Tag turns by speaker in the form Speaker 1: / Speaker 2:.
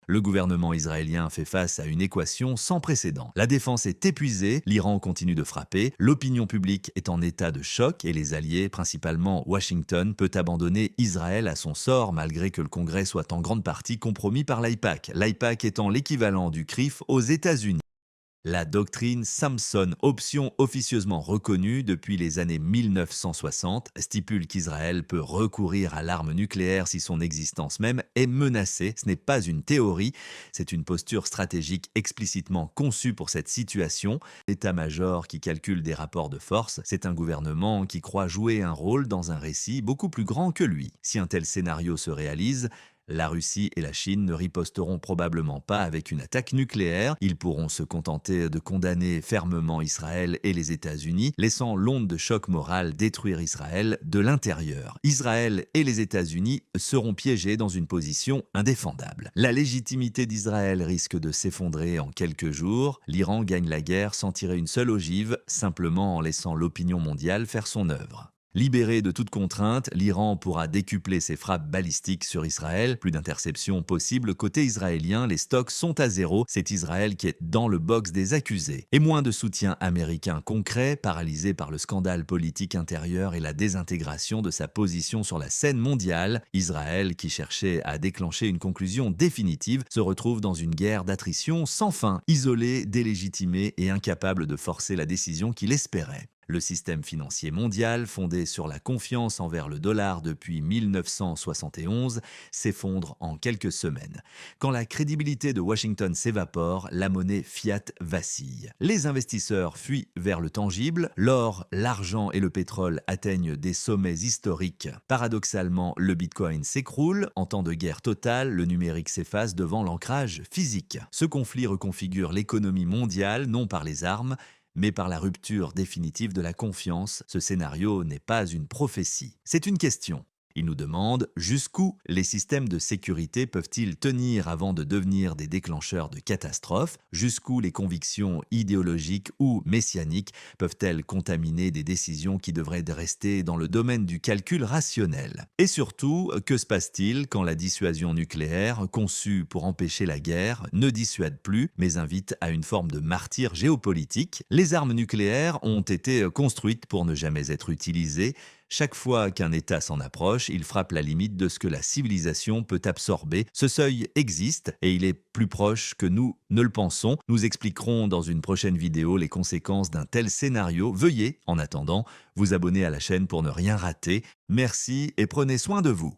Speaker 1: Le gouvernement israélien fait face à une équation sans précédent. La défense est épuisée, l'Iran continue de frapper, l'opinion publique est en état de choc et les alliés, principalement Washington, peut abandonner Israël à son sort malgré que le Congrès soit en grande partie compromis par l'AIPAC. L'AIPAC étant l'équivalent du CRIF aux États-Unis. La doctrine Samson, option officieusement reconnue depuis les années 1960, stipule qu'Israël peut recourir à l'arme nucléaire si son existence même est menacée. Ce n'est pas une théorie, c'est une posture stratégique explicitement conçue pour cette situation. L'état-major qui calcule des rapports de force, c'est un gouvernement qui croit jouer un rôle dans un récit beaucoup plus grand que lui. Si un tel scénario se réalise, la Russie et la Chine ne riposteront probablement pas avec une attaque nucléaire. Ils pourront se contenter de condamner fermement Israël et les États-Unis, laissant l'onde de choc moral détruire Israël de l'intérieur. Israël et les États-Unis seront piégés dans une position indéfendable. La légitimité d'Israël risque de s'effondrer en quelques jours. L'Iran gagne la guerre sans tirer une seule ogive, simplement en laissant l'opinion mondiale faire son œuvre. Libéré de toute contrainte, l'Iran pourra décupler ses frappes balistiques sur Israël. Plus d'interceptions possibles côté israélien, les stocks sont à zéro. C'est Israël qui est dans le box des accusés. Et moins de soutien américain concret, paralysé par le scandale politique intérieur et la désintégration de sa position sur la scène mondiale. Israël, qui cherchait à déclencher une conclusion définitive, se retrouve dans une guerre d'attrition sans fin, isolé, délégitimé et incapable de forcer la décision qu'il espérait. Le système financier mondial, fondé sur la confiance envers le dollar depuis 1971, s'effondre en quelques semaines. Quand la crédibilité de Washington s'évapore, la monnaie fiat vacille. Les investisseurs fuient vers le tangible, l'or, l'argent et le pétrole atteignent des sommets historiques. Paradoxalement, le Bitcoin s'écroule. En temps de guerre totale, le numérique s'efface devant l'ancrage physique. Ce conflit reconfigure l'économie mondiale, non par les armes, mais par la rupture définitive de la confiance. Ce scénario n'est pas une prophétie, c'est une question. Il nous demande jusqu'où les systèmes de sécurité peuvent-ils tenir avant de devenir des déclencheurs de catastrophes, jusqu'où les convictions idéologiques ou messianiques peuvent-elles contaminer des décisions qui devraient rester dans le domaine du calcul rationnel. Et surtout, que se passe-t-il quand la dissuasion nucléaire, conçue pour empêcher la guerre, ne dissuade plus, mais invite à une forme de martyre géopolitique? Les armes nucléaires ont été construites pour ne jamais être utilisées. Chaque fois qu'un État s'en approche, il frappe la limite de ce que la civilisation peut absorber. Ce seuil existe et il est plus proche que nous ne le pensons. Nous expliquerons dans une prochaine vidéo les conséquences d'un tel scénario. Veuillez, en attendant, vous abonner à la chaîne pour ne rien rater. Merci et prenez soin de vous.